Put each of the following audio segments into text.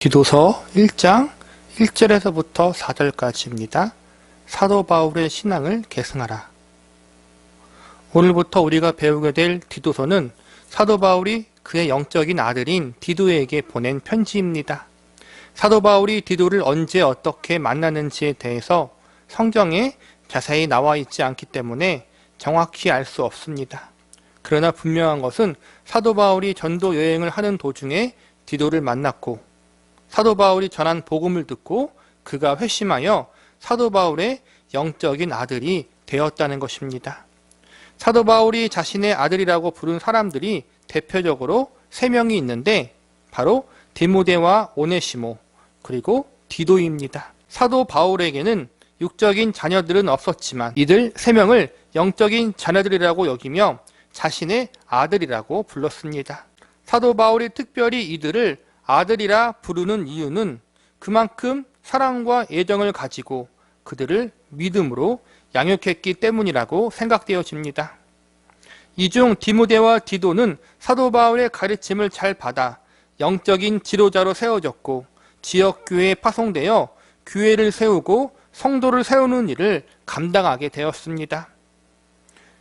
디도서 1장 1절에서부터 4절까지입니다. 사도 바울의 신앙을 계승하라. 오늘부터 우리가 배우게 될 디도서는 사도 바울이 그의 영적인 아들인 디도에게 보낸 편지입니다. 사도 바울이 디도를 언제 어떻게 만나는지에 대해서 성경에 자세히 나와 있지 않기 때문에 정확히 알 수 없습니다. 그러나 분명한 것은 사도 바울이 전도 여행을 하는 도중에 디도를 만났고 사도 바울이 전한 복음을 듣고 그가 회심하여 사도 바울의 영적인 아들이 되었다는 것입니다. 사도 바울이 자신의 아들이라고 부른 사람들이 대표적으로 3명이 있는데 바로 디모데와 오네시모 그리고 디도입니다. 사도 바울에게는 육적인 자녀들은 없었지만 이들 3명을 영적인 자녀들이라고 여기며 자신의 아들이라고 불렀습니다. 사도 바울이 특별히 이들을 아들이라 부르는 이유는 그만큼 사랑과 애정을 가지고 그들을 믿음으로 양육했기 때문이라고 생각되어집니다. 이 중 디모데와 디도는 사도 바울의 가르침을 잘 받아 영적인 지도자로 세워졌고 지역교회에 파송되어 교회를 세우고 성도를 세우는 일을 감당하게 되었습니다.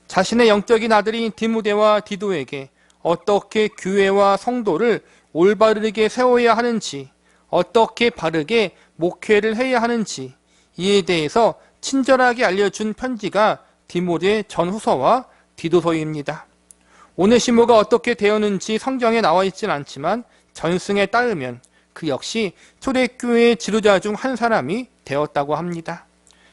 자신의 영적인 아들인 디모데와 디도에게 어떻게 교회와 성도를 올바르게 세워야 하는지, 어떻게 바르게 목회를 해야 하는지 이에 대해서 친절하게 알려준 편지가 디모데 전후서와 디도서입니다. 오네시모가 어떻게 되었는지 성경에 나와 있진 않지만 전승에 따르면 그 역시 초대교회의 지도자 중 한 사람이 되었다고 합니다.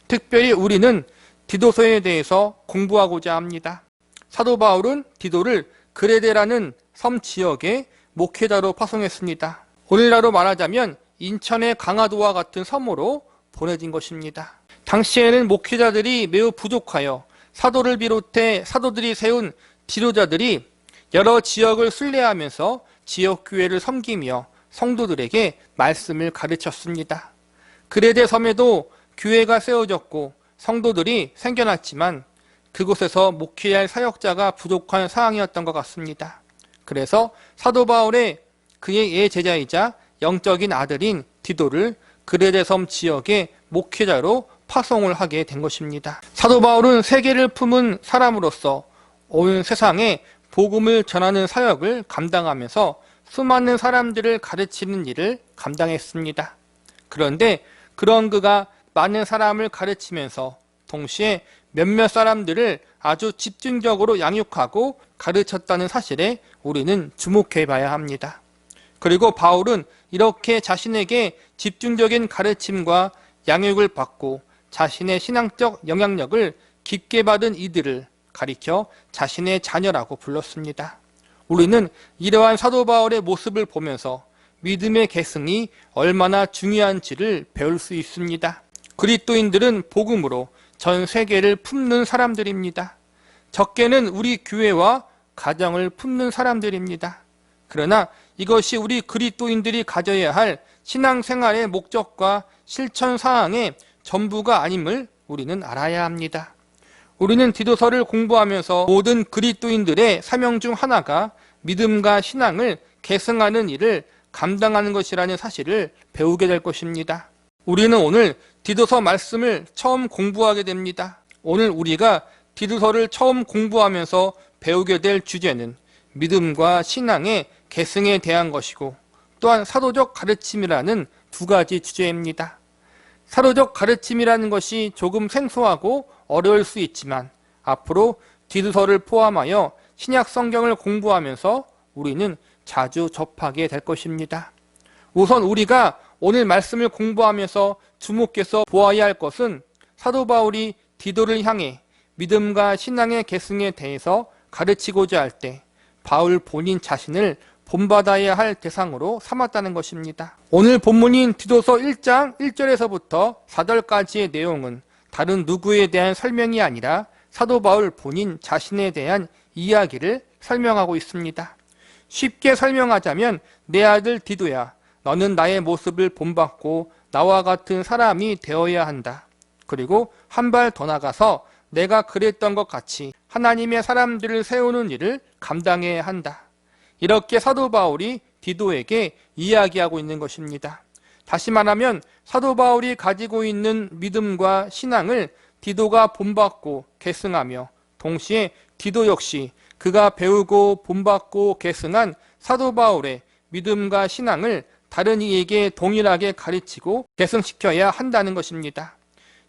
특별히 우리는 디도서에 대해서 공부하고자 합니다. 사도 바울은 디도를 그레데라는 섬 지역에 목회자로 파송했습니다. 오늘날로 말하자면 인천의 강화도와 같은 섬으로 보내진 것입니다. 당시에는 목회자들이 매우 부족하여 사도를 비롯해 사도들이 세운 지도자들이 여러 지역을 순례하면서 지역교회를 섬기며 성도들에게 말씀을 가르쳤습니다. 그레데 섬에도 교회가 세워졌고 성도들이 생겨났지만 그곳에서 목회할 사역자가 부족한 상황이었던 것 같습니다. 그래서 사도 바울의 그의 제자이자 영적인 아들인 디도를 그레데 섬 지역의 목회자로 파송을 하게 된 것입니다. 사도 바울은 세계를 품은 사람으로서 온 세상에 복음을 전하는 사역을 감당하면서 수많은 사람들을 가르치는 일을 감당했습니다. 그런데 그런 그가 많은 사람을 가르치면서 동시에 몇몇 사람들을 아주 집중적으로 양육하고 가르쳤다는 사실에 우리는 주목해 봐야 합니다. 그리고 바울은 이렇게 자신에게 집중적인 가르침과 양육을 받고 자신의 신앙적 영향력을 깊게 받은 이들을 가리켜 자신의 자녀라고 불렀습니다. 우리는 이러한 사도 바울의 모습을 보면서 믿음의 계승이 얼마나 중요한지를 배울 수 있습니다. 그리스도인들은 복음으로 전 세계를 품는 사람들입니다. 적게는 우리 교회와 가정을 품는 사람들입니다. 그러나 이것이 우리 그리스도인들이 가져야 할 신앙생활의 목적과 실천 사항의 전부가 아님을 우리는 알아야 합니다. 우리는 디도서를 공부하면서 모든 그리스도인들의 사명 중 하나가 믿음과 신앙을 계승하는 일을 감당하는 것이라는 사실을 배우게 될 것입니다. 우리는 오늘 디도서 말씀을 처음 공부하게 됩니다. 오늘 우리가 디도서를 처음 공부하면서 배우게 될 주제는 믿음과 신앙의 계승에 대한 것이고 또한 사도적 가르침이라는 두 가지 주제입니다. 사도적 가르침이라는 것이 조금 생소하고 어려울 수 있지만 앞으로 디도서를 포함하여 신약 성경을 공부하면서 우리는 자주 접하게 될 것입니다. 우선 우리가 오늘 말씀을 공부하면서 주목해서 보아야 할 것은 사도 바울이 디도를 향해 믿음과 신앙의 계승에 대해서 가르치고자 할 때 바울 본인 자신을 본받아야 할 대상으로 삼았다는 것입니다. 오늘 본문인 디도서 1장 1절에서부터 4절까지의 내용은 다른 누구에 대한 설명이 아니라 사도 바울 본인 자신에 대한 이야기를 설명하고 있습니다. 쉽게 설명하자면 내 아들 디도야, 너는 나의 모습을 본받고 나와 같은 사람이 되어야 한다. 그리고 한 발 더 나가서 내가 그랬던 것 같이 하나님의 사람들을 세우는 일을 감당해야 한다. 이렇게 사도 바울이 디도에게 이야기하고 있는 것입니다. 다시 말하면 사도 바울이 가지고 있는 믿음과 신앙을 디도가 본받고 계승하며 동시에 디도 역시 그가 배우고 본받고 계승한 사도 바울의 믿음과 신앙을 다른 이에게 동일하게 가르치고 계승시켜야 한다는 것입니다.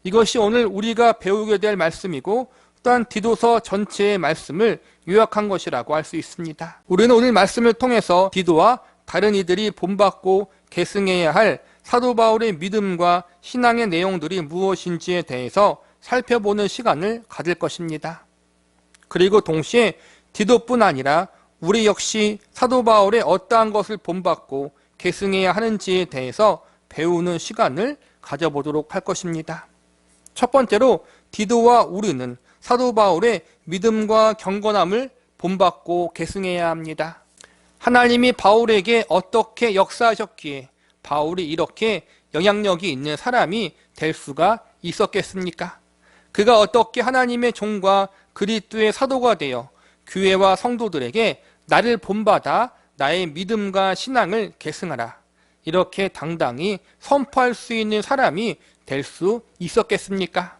이것이 오늘 우리가 배우게 될 말씀이고 또한 디도서 전체의 말씀을 요약한 것이라고 할 수 있습니다. 우리는 오늘 말씀을 통해서 디도와 다른 이들이 본받고 계승해야 할 사도 바울의 믿음과 신앙의 내용들이 무엇인지에 대해서 살펴보는 시간을 가질 것입니다. 그리고 동시에 디도뿐 아니라 우리 역시 사도 바울의 어떠한 것을 본받고 계승해야 하는지에 대해서 배우는 시간을 가져보도록 할 것입니다. 첫 번째로 디도와 우리는 사도 바울의 믿음과 경건함을 본받고 계승해야 합니다. 하나님이 바울에게 어떻게 역사하셨기에 바울이 이렇게 영향력이 있는 사람이 될 수가 있었겠습니까? 그가 어떻게 하나님의 종과 그리스도의 사도가 되어 교회와 성도들에게 나를 본받아 나의 믿음과 신앙을 계승하라, 이렇게 당당히 선포할 수 있는 사람이 될 수 있었겠습니까?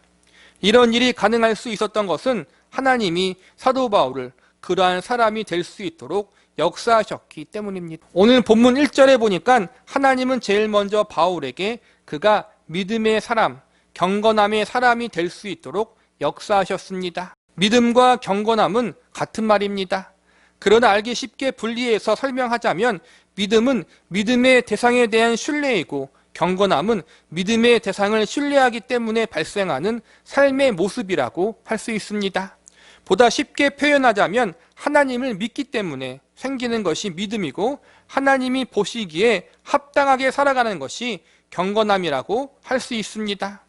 이런 일이 가능할 수 있었던 것은 하나님이 사도 바울을 그러한 사람이 될 수 있도록 역사하셨기 때문입니다. 오늘 본문 1절에 보니까 하나님은 제일 먼저 바울에게 그가 믿음의 사람, 경건함의 사람이 될 수 있도록 역사하셨습니다. 믿음과 경건함은 같은 말입니다. 그러나 알기 쉽게 분리해서 설명하자면 믿음은 믿음의 대상에 대한 신뢰이고 경건함은 믿음의 대상을 신뢰하기 때문에 발생하는 삶의 모습이라고 할 수 있습니다. 보다 쉽게 표현하자면 하나님을 믿기 때문에 생기는 것이 믿음이고 하나님이 보시기에 합당하게 살아가는 것이 경건함이라고 할 수 있습니다.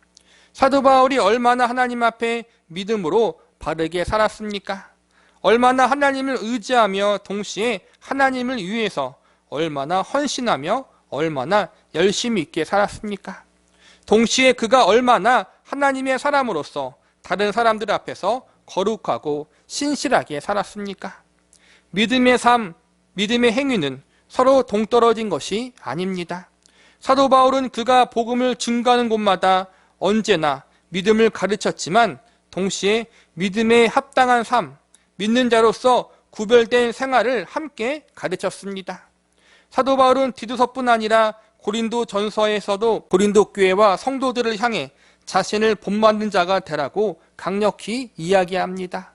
사도 바울이 얼마나 하나님 앞에 믿음으로 바르게 살았습니까? 얼마나 하나님을 의지하며 동시에 하나님을 위해서 얼마나 헌신하며 얼마나 열심히 있게 살았습니까? 동시에 그가 얼마나 하나님의 사람으로서 다른 사람들 앞에서 거룩하고 신실하게 살았습니까? 믿음의 삶, 믿음의 행위는 서로 동떨어진 것이 아닙니다. 사도 바울은 그가 복음을 증거하는 곳마다 언제나 믿음을 가르쳤지만 동시에 믿음에 합당한 삶, 믿는 자로서 구별된 생활을 함께 가르쳤습니다. 사도 바울은 디도서뿐 아니라 고린도 전서에서도 고린도 교회와 성도들을 향해 자신을 본받는 자가 되라고 강력히 이야기합니다.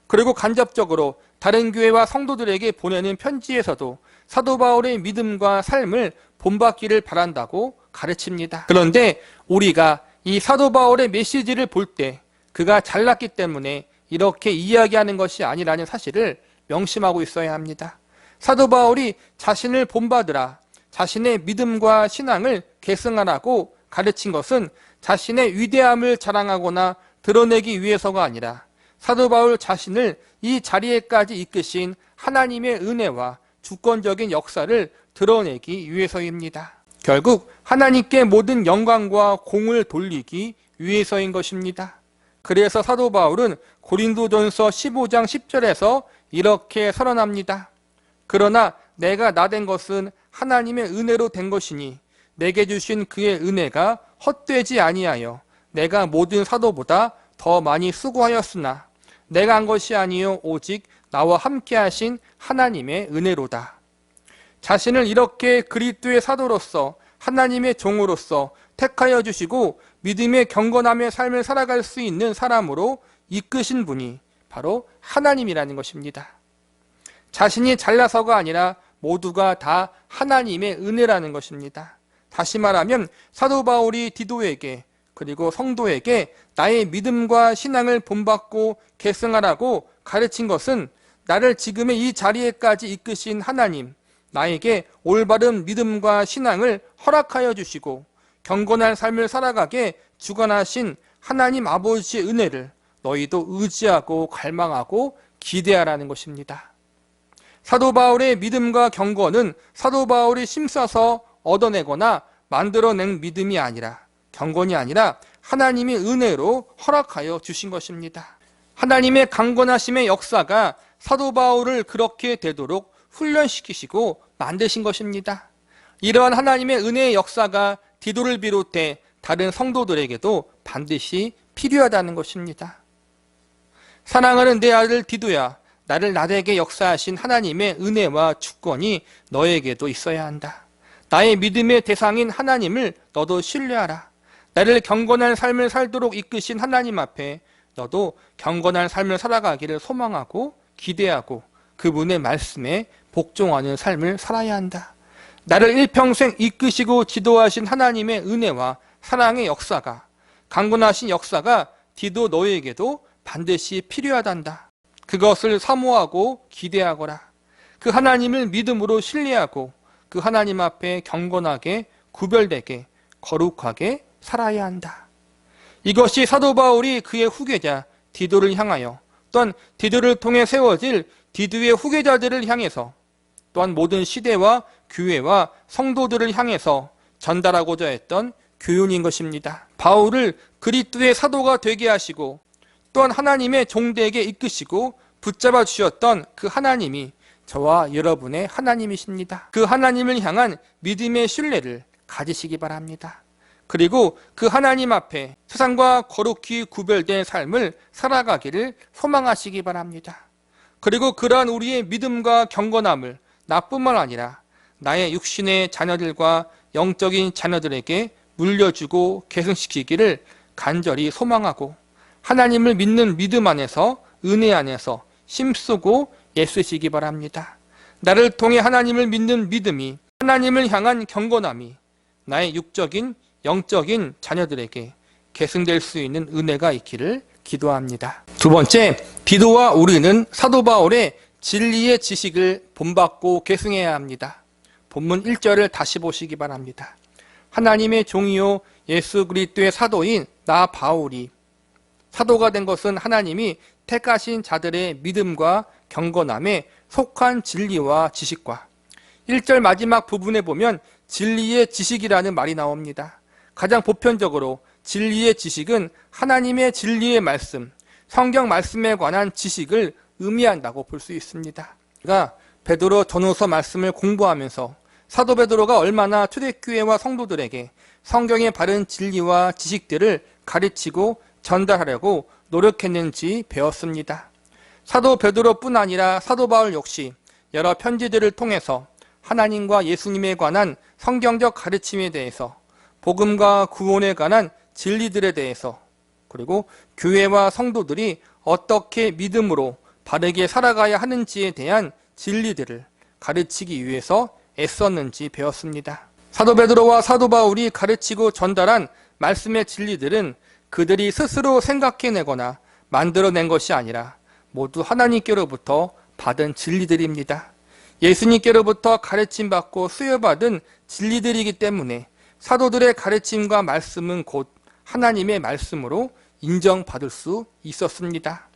그리고 간접적으로 다른 교회와 성도들에게 보내는 편지에서도 사도 바울의 믿음과 삶을 본받기를 바란다고 가르칩니다. 그런데 우리가 이 사도 바울의 메시지를 볼 때 그가 잘났기 때문에 이렇게 이야기하는 것이 아니라는 사실을 명심하고 있어야 합니다. 사도 바울이 자신을 본받으라, 자신의 믿음과 신앙을 계승하라고 가르친 것은 자신의 위대함을 자랑하거나 드러내기 위해서가 아니라 사도 바울 자신을 이 자리에까지 이끄신 하나님의 은혜와 주권적인 역사를 드러내기 위해서입니다. 결국 하나님께 모든 영광과 공을 돌리기 위해서인 것입니다. 그래서 사도 바울은 고린도전서 15장 10절에서 이렇게 선언합니다. 그러나 내가 나된 것은 하나님의 은혜로 된 것이니 내게 주신 그의 은혜가 헛되지 아니하여 내가 모든 사도보다 더 많이 수고하였으나 내가 한 것이 아니요 오직 나와 함께 하신 하나님의 은혜로다. 자신을 이렇게 그리스도의 사도로서 하나님의 종으로서 택하여 주시고 믿음의 경건함의 삶을 살아갈 수 있는 사람으로 이끄신 분이 바로 하나님이라는 것입니다. 자신이 잘나서가 아니라 모두가 다 하나님의 은혜라는 것입니다. 다시 말하면 사도 바울이 디도에게 그리고 성도에게 나의 믿음과 신앙을 본받고 계승하라고 가르친 것은 나를 지금의 이 자리에까지 이끄신 하나님, 나에게 올바른 믿음과 신앙을 허락하여 주시고 경건한 삶을 살아가게 주관하신 하나님 아버지의 은혜를 너희도 의지하고 갈망하고 기대하라는 것입니다. 사도 바울의 믿음과 경건은 사도 바울이 힘써서 얻어내거나 만들어낸 믿음이 아니라 경건이 아니라 하나님의 은혜로 허락하여 주신 것입니다. 하나님의 강건하심의 역사가 사도 바울을 그렇게 되도록 훈련시키시고 만드신 것입니다. 이러한 하나님의 은혜의 역사가 디도를 비롯해 다른 성도들에게도 반드시 필요하다는 것입니다. 사랑하는 내 아들 디도야, 나를 나에게 역사하신 하나님의 은혜와 주권이 너에게도 있어야 한다. 나의 믿음의 대상인 하나님을 너도 신뢰하라. 나를 경건한 삶을 살도록 이끄신 하나님 앞에 너도 경건한 삶을 살아가기를 소망하고 기대하고 그분의 말씀에 복종하는 삶을 살아야 한다. 나를 일평생 이끄시고 지도하신 하나님의 은혜와 사랑의 역사가, 강건하신 역사가 디도 너에게도 반드시 필요하단다. 그것을 사모하고 기대하거라. 그 하나님을 믿음으로 신뢰하고 그 하나님 앞에 경건하게 구별되게 거룩하게 살아야 한다. 이것이 사도 바울이 그의 후계자 디도를 향하여 또한 디도를 통해 세워질 디도의 후계자들을 향해서 또한 모든 시대와 교회와 성도들을 향해서 전달하고자 했던 교훈인 것입니다. 바울을 그리스도의 사도가 되게 하시고 또한 하나님의 종되게 이끄시고 붙잡아 주셨던 그 하나님이 저와 여러분의 하나님이십니다. 그 하나님을 향한 믿음의 신뢰를 가지시기 바랍니다. 그리고 그 하나님 앞에 세상과 거룩히 구별된 삶을 살아가기를 소망하시기 바랍니다. 그리고 그러한 우리의 믿음과 경건함을 나뿐만 아니라 나의 육신의 자녀들과 영적인 자녀들에게 물려주고 계승시키기를 간절히 소망하고 하나님을 믿는 믿음 안에서 은혜 안에서 힘쓰고 애쓰시기 바랍니다. 나를 통해 하나님을 믿는 믿음이 하나님을 향한 경건함이 나의 육적인 영적인 자녀들에게 계승될 수 있는 은혜가 있기를 기도합니다. 두 번째, 디도와 우리는 사도 바울의 진리의 지식을 본받고 계승해야 합니다. 본문 1절을 다시 보시기 바랍니다. 하나님의 종이요 예수 그리스도의 사도인 나 바울이 사도가 된 것은 하나님이 택하신 자들의 믿음과 경건함에 속한 진리와 지식과 1절 마지막 부분에 보면 진리의 지식이라는 말이 나옵니다. 가장 보편적으로 진리의 지식은 하나님의 진리의 말씀, 성경 말씀에 관한 지식을 의미한다고 볼 수 있습니다. 그러니까 베드로 전후서 말씀을 공부하면서 사도 베드로가 얼마나 초대교회와 성도들에게 성경의 바른 진리와 지식들을 가르치고 전달하려고 노력했는지 배웠습니다. 사도 베드로뿐 아니라 사도 바울 역시 여러 편지들을 통해서 하나님과 예수님에 관한 성경적 가르침에 대해서 복음과 구원에 관한 진리들에 대해서 그리고 교회와 성도들이 어떻게 믿음으로 바르게 살아가야 하는지에 대한 진리들을 가르치기 위해서 애썼는지 배웠습니다. 사도 베드로와 사도 바울이 가르치고 전달한 말씀의 진리들은 그들이 스스로 생각해내거나 만들어낸 것이 아니라 모두 하나님께로부터 받은 진리들입니다. 예수님께로부터 가르침받고 수여받은 진리들이기 때문에 사도들의 가르침과 말씀은 곧 하나님의 말씀으로 인정받을 수 있었습니다.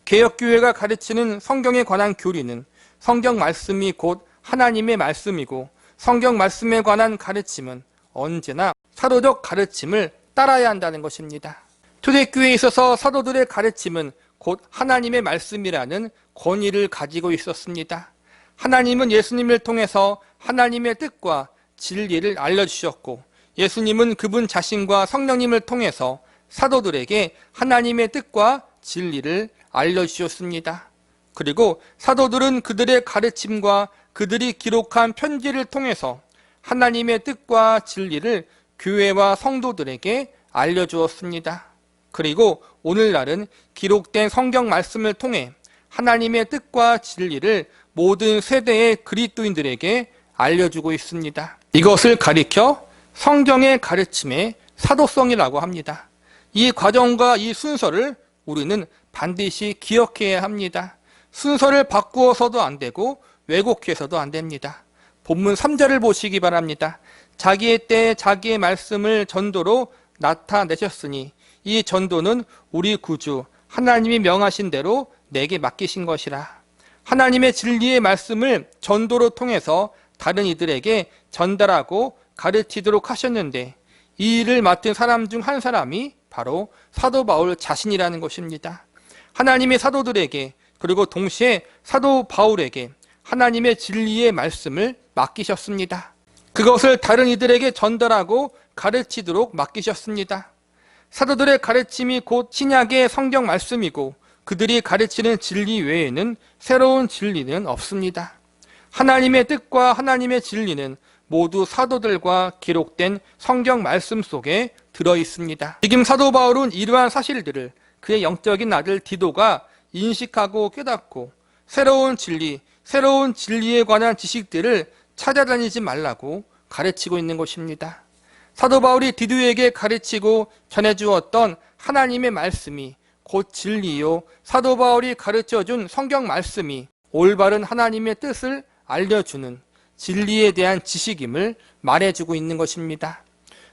개혁교회가 가르치는 성경에 관한 교리는 성경 말씀이 곧 하나님의 말씀이고 성경 말씀에 관한 가르침은 언제나 사도적 가르침을 따라야 한다는 것입니다. 초대교회에 있어서 사도들의 가르침은 곧 하나님의 말씀이라는 권위를 가지고 있었습니다. 하나님은 예수님을 통해서 하나님의 뜻과 진리를 알려주셨고 예수님은 그분 자신과 성령님을 통해서 사도들에게 하나님의 뜻과 진리를 알려주셨습니다. 그리고 사도들은 그들의 가르침과 그들이 기록한 편지를 통해서 하나님의 뜻과 진리를 교회와 성도들에게 알려주었습니다. 그리고 오늘날은 기록된 성경 말씀을 통해 하나님의 뜻과 진리를 모든 세대의 그리스도인들에게 알려주고 있습니다. 이것을 가리켜 성경의 가르침의 사도성이라고 합니다. 이 과정과 이 순서를 우리는 반드시 기억해야 합니다. 순서를 바꾸어서도 안 되고 왜곡해서도 안 됩니다. 본문 3절을 보시기 바랍니다. 자기의 때에 자기의 말씀을 전도로 나타내셨으니 이 전도는 우리 구주 하나님이 명하신 대로 내게 맡기신 것이라. 하나님의 진리의 말씀을 전도로 통해서 다른 이들에게 전달하고 가르치도록 하셨는데 이 일을 맡은 사람 중 한 사람이 바로 사도 바울 자신이라는 것입니다. 하나님의 사도들에게 그리고 동시에 사도 바울에게 하나님의 진리의 말씀을 맡기셨습니다. 그것을 다른 이들에게 전달하고 가르치도록 맡기셨습니다. 사도들의 가르침이 곧 신약의 성경 말씀이고 그들이 가르치는 진리 외에는 새로운 진리는 없습니다. 하나님의 뜻과 하나님의 진리는 모두 사도들과 기록된 성경 말씀 속에 들어 있습니다. 지금 사도 바울은 이러한 사실들을 그의 영적인 아들 디도가 인식하고 깨닫고 새로운 진리에 관한 지식들을 찾아다니지 말라고 가르치고 있는 것입니다. 사도 바울이 디도에게 가르치고 전해주었던 하나님의 말씀이 곧 진리요, 사도 바울이 가르쳐준 성경 말씀이 올바른 하나님의 뜻을 알려주는 진리에 대한 지식임을 말해주고 있는 것입니다.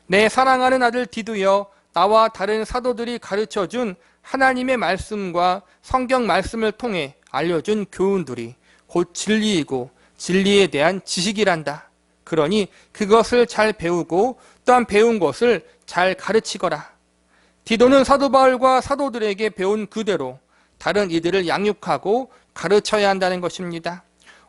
내 사랑하는 아들 디도여, 나와 다른 사도들이 가르쳐준 하나님의 말씀과 성경 말씀을 통해 알려준 교훈들이 곧 진리이고 진리에 대한 지식이란다. 그러니 그것을 잘 배우고 또한 배운 것을 잘 가르치거라. 디도는 사도 바울과 사도들에게 배운 그대로 다른 이들을 양육하고 가르쳐야 한다는 것입니다.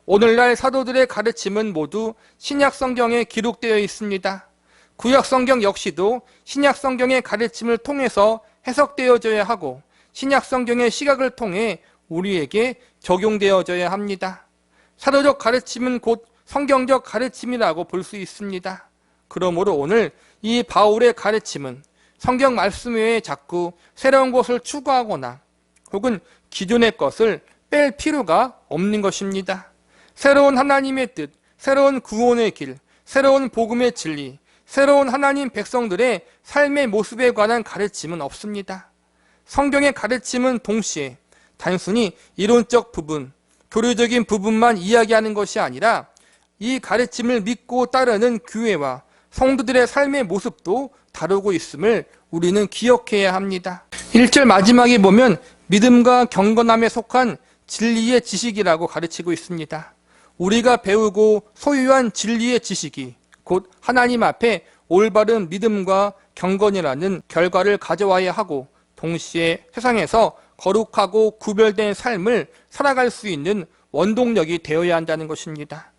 오늘날 사도들의 가르침은 모두 신약 성경에 기록되어 있습니다. 구약 성경 역시도 신약 성경의 가르침을 통해서 해석되어져야 하고 신약 성경의 시각을 통해 우리에게 적용되어져야 합니다. 사도적 가르침은 곧 성경적 가르침이라고 볼 수 있습니다. 그러므로 오늘 이 바울의 가르침은 성경 말씀 외에 자꾸 새로운 것을 추구하거나 혹은 기존의 것을 뺄 필요가 없는 것입니다. 새로운 하나님의 뜻, 새로운 구원의 길, 새로운 복음의 진리, 새로운 하나님 백성들의 삶의 모습에 관한 가르침은 없습니다. 성경의 가르침은 동시에 단순히 이론적 부분, 교리적인 부분만 이야기하는 것이 아니라 이 가르침을 믿고 따르는 교회와 성도들의 삶의 모습도 다루고 있음을 우리는 기억해야 합니다. 1절 마지막에 보면 믿음과 경건함에 속한 진리의 지식이라고 가르치고 있습니다. 우리가 배우고 소유한 진리의 지식이 곧 하나님 앞에 올바른 믿음과 경건이라는 결과를 가져와야 하고 동시에 세상에서 거룩하고 구별된 삶을 살아갈 수 있는 원동력이 되어야 한다는 것입니다.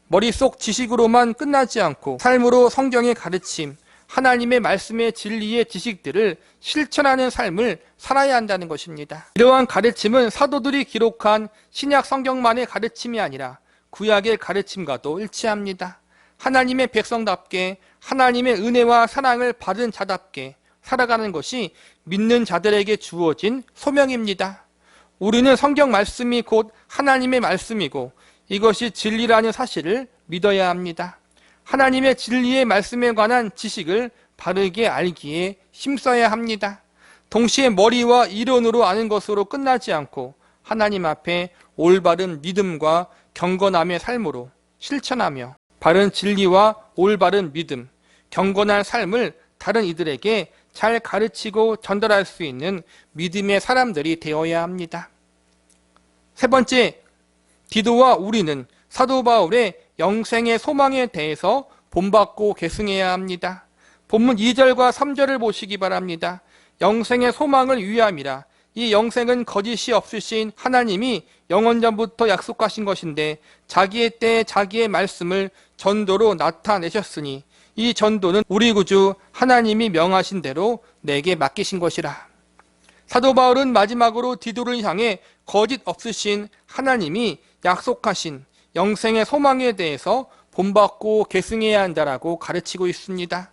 머릿속 지식으로만 끝나지 않고 삶으로 성경의 가르침, 하나님의 말씀의 진리의 지식들을 실천하는 삶을 살아야 한다는 것입니다. 이러한 가르침은 사도들이 기록한 신약 성경만의 가르침이 아니라 구약의 가르침과도 일치합니다. 하나님의 백성답게 하나님의 은혜와 사랑을 받은 자답게 살아가는 것이 믿는 자들에게 주어진 소명입니다. 우리는 성경 말씀이 곧 하나님의 말씀이고 이것이 진리라는 사실을 믿어야 합니다. 하나님의 진리의 말씀에 관한 지식을 바르게 알기에 힘써야 합니다. 동시에 머리와 이론으로 아는 것으로 끝나지 않고 하나님 앞에 올바른 믿음과 경건함의 삶으로 실천하며 바른 진리와 올바른 믿음, 경건한 삶을 다른 이들에게 잘 가르치고 전달할 수 있는 믿음의 사람들이 되어야 합니다. 세 번째, 디도와 우리는 사도 바울의 영생의 소망에 대해서 본받고 계승해야 합니다. 본문 2절과 3절을 보시기 바랍니다. 영생의 소망을 위함이라. 이 영생은 거짓이 없으신 하나님이 영원전부터 약속하신 것인데 자기의 때에 자기의 말씀을 전도로 나타내셨으니 이 전도는 우리 구주 하나님이 명하신 대로 내게 맡기신 것이라. 사도 바울은 마지막으로 디도를 향해 거짓 없으신 하나님이 약속하신 영생의 소망에 대해서 본받고 계승해야 한다라고 가르치고 있습니다.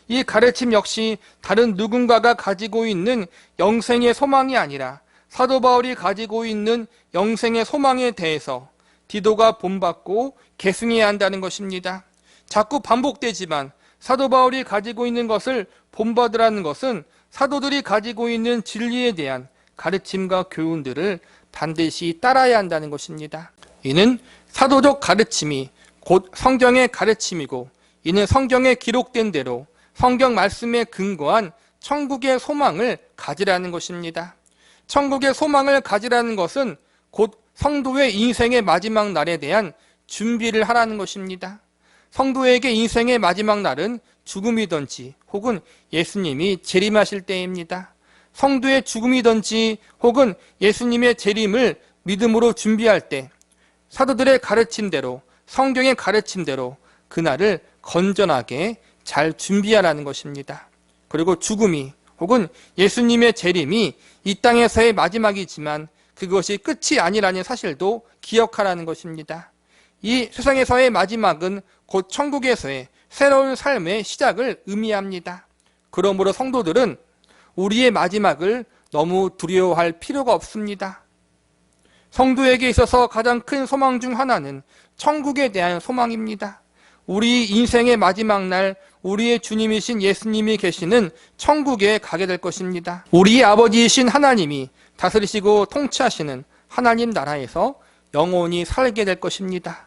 이 가르침 역시 다른 누군가가 가지고 있는 영생의 소망이 아니라 사도 바울이 가지고 있는 영생의 소망에 대해서 디도가 본받고 계승해야 한다는 것입니다. 자꾸 반복되지만 사도 바울이 가지고 있는 것을 본받으라는 것은 사도들이 가지고 있는 진리에 대한 가르침과 교훈들을 반드시 따라야 한다는 것입니다. 이는 사도적 가르침이 곧 성경의 가르침이고 이는 성경에 기록된 대로 성경 말씀에 근거한 천국의 소망을 가지라는 것입니다. 천국의 소망을 가지라는 것은 곧 성도의 인생의 마지막 날에 대한 준비를 하라는 것입니다. 성도에게 인생의 마지막 날은 죽음이든지 혹은 예수님이 재림하실 때입니다. 성도의 죽음이든지 혹은 예수님의 재림을 믿음으로 준비할 때 사도들의 가르침대로 성경의 가르침대로 그날을 건전하게 잘 준비하라는 것입니다. 그리고 죽음이 혹은 예수님의 재림이 이 땅에서의 마지막이지만 그것이 끝이 아니라는 사실도 기억하라는 것입니다. 이 세상에서의 마지막은 곧 천국에서의 새로운 삶의 시작을 의미합니다. 그러므로 성도들은 우리의 마지막을 너무 두려워할 필요가 없습니다. 성도에게 있어서 가장 큰 소망 중 하나는 천국에 대한 소망입니다. 우리 인생의 마지막 날 우리의 주님이신 예수님이 계시는 천국에 가게 될 것입니다. 우리의 아버지이신 하나님이 다스리시고 통치하시는 하나님 나라에서 영원히 살게 될 것입니다.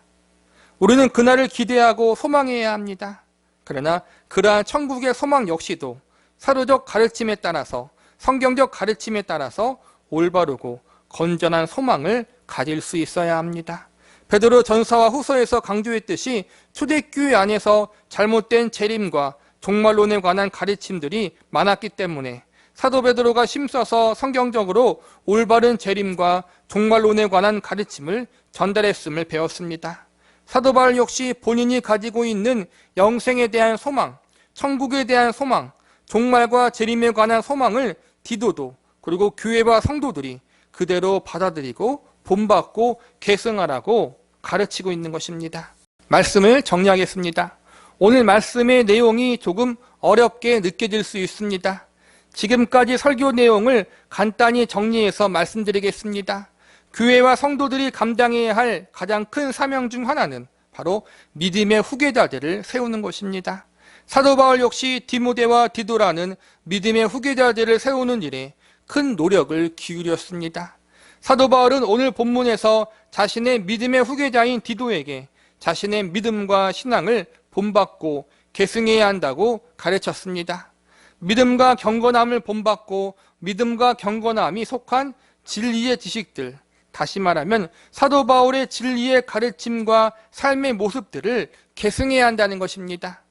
우리는 그날을 기대하고 소망해야 합니다. 그러나 그러한 천국의 소망 역시도 사도적 가르침에 따라서, 성경적 가르침에 따라서 올바르고 건전한 소망을 가질 수 있어야 합니다. 베드로 전서와 후서에서 강조했듯이 초대교회 안에서 잘못된 재림과 종말론에 관한 가르침들이 많았기 때문에 사도 베드로가 힘써서 성경적으로 올바른 재림과 종말론에 관한 가르침을 전달했음을 배웠습니다. 사도 바울 역시 본인이 가지고 있는 영생에 대한 소망, 천국에 대한 소망, 종말과 재림에 관한 소망을 디도도 그리고 교회와 성도들이 그대로 받아들이고 본받고 계승하라고 가르치고 있는 것입니다. 말씀을 정리하겠습니다. 오늘 말씀의 내용이 조금 어렵게 느껴질 수 있습니다. 지금까지 설교 내용을 간단히 정리해서 말씀드리겠습니다. 교회와 성도들이 감당해야 할 가장 큰 사명 중 하나는 바로 믿음의 후계자들을 세우는 것입니다. 사도 바울 역시 디모데와 디도라는 믿음의 후계자들을 세우는 일에 큰 노력을 기울였습니다. 사도 바울은 오늘 본문에서 자신의 믿음의 후계자인 디도에게 자신의 믿음과 신앙을 본받고 계승해야 한다고 가르쳤습니다. 믿음과 경건함을 본받고 믿음과 경건함이 속한 진리의 지식들, 다시 말하면 사도 바울의 진리의 가르침과 삶의 모습들을 계승해야 한다는 것입니다.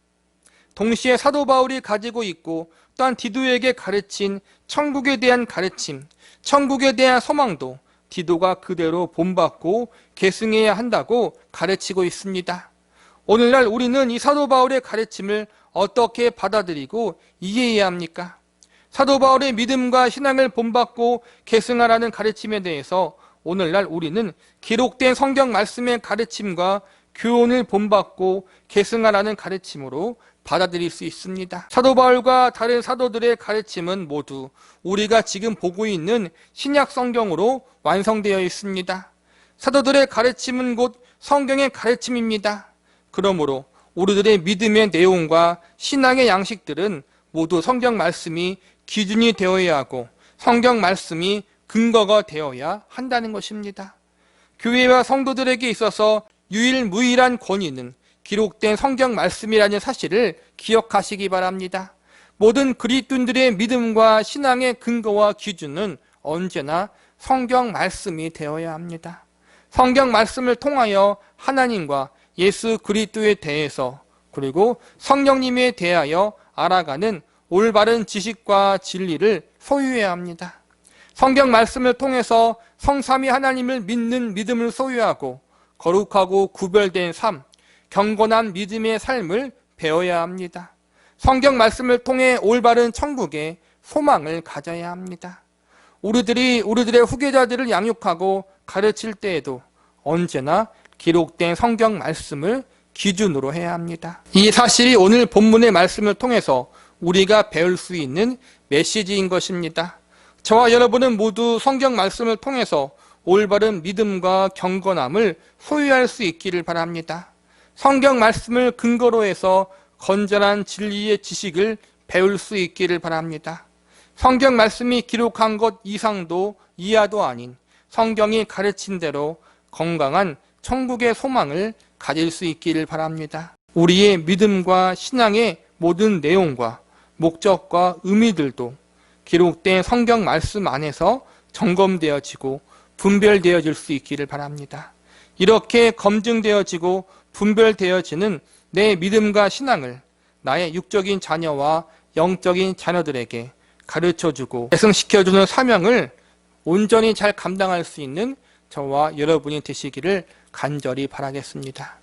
동시에 사도 바울이 가지고 있고 또한 디도에게 가르친 천국에 대한 가르침, 천국에 대한 소망도 디도가 그대로 본받고 계승해야 한다고 가르치고 있습니다. 오늘날 우리는 이 사도 바울의 가르침을 어떻게 받아들이고 이해해야 합니까? 사도 바울의 믿음과 신앙을 본받고 계승하라는 가르침에 대해서 오늘날 우리는 기록된 성경 말씀의 가르침과 교훈을 본받고 계승하라는 가르침으로 받아들일 수 있습니다. 사도 바울과 다른 사도들의 가르침은 모두 우리가 지금 보고 있는 신약 성경으로 완성되어 있습니다. 사도들의 가르침은 곧 성경의 가르침입니다. 그러므로 우리들의 믿음의 내용과 신앙의 양식들은 모두 성경 말씀이 기준이 되어야 하고 성경 말씀이 근거가 되어야 한다는 것입니다. 교회와 성도들에게 있어서 유일무이한 권위는 기록된 성경 말씀이라는 사실을 기억하시기 바랍니다. 모든 그리스도인들의 믿음과 신앙의 근거와 기준은 언제나 성경 말씀이 되어야 합니다. 성경 말씀을 통하여 하나님과 예수 그리스도에 대해서 그리고 성령님에 대하여 알아가는 올바른 지식과 진리를 소유해야 합니다. 성경 말씀을 통해서 성삼위 하나님을 믿는 믿음을 소유하고 거룩하고 구별된 삶, 경건한 믿음의 삶을 배워야 합니다. 성경 말씀을 통해 올바른 천국의 소망을 가져야 합니다. 우리들이 우리들의 후계자들을 양육하고 가르칠 때에도 언제나 기록된 성경 말씀을 기준으로 해야 합니다. 이 사실이 오늘 본문의 말씀을 통해서 우리가 배울 수 있는 메시지인 것입니다. 저와 여러분은 모두 성경 말씀을 통해서 올바른 믿음과 경건함을 소유할 수 있기를 바랍니다. 성경 말씀을 근거로 해서 건전한 진리의 지식을 배울 수 있기를 바랍니다. 성경 말씀이 기록한 것 이상도 이하도 아닌 성경이 가르친 대로 건강한 천국의 소망을 가질 수 있기를 바랍니다. 우리의 믿음과 신앙의 모든 내용과 목적과 의미들도 기록된 성경 말씀 안에서 점검되어지고 분별되어질 수 있기를 바랍니다. 이렇게 검증되어지고 분별되어지는 내 믿음과 신앙을 나의 육적인 자녀와 영적인 자녀들에게 가르쳐주고 계승시켜주는 사명을 온전히 잘 감당할 수 있는 저와 여러분이 되시기를 간절히 바라겠습니다.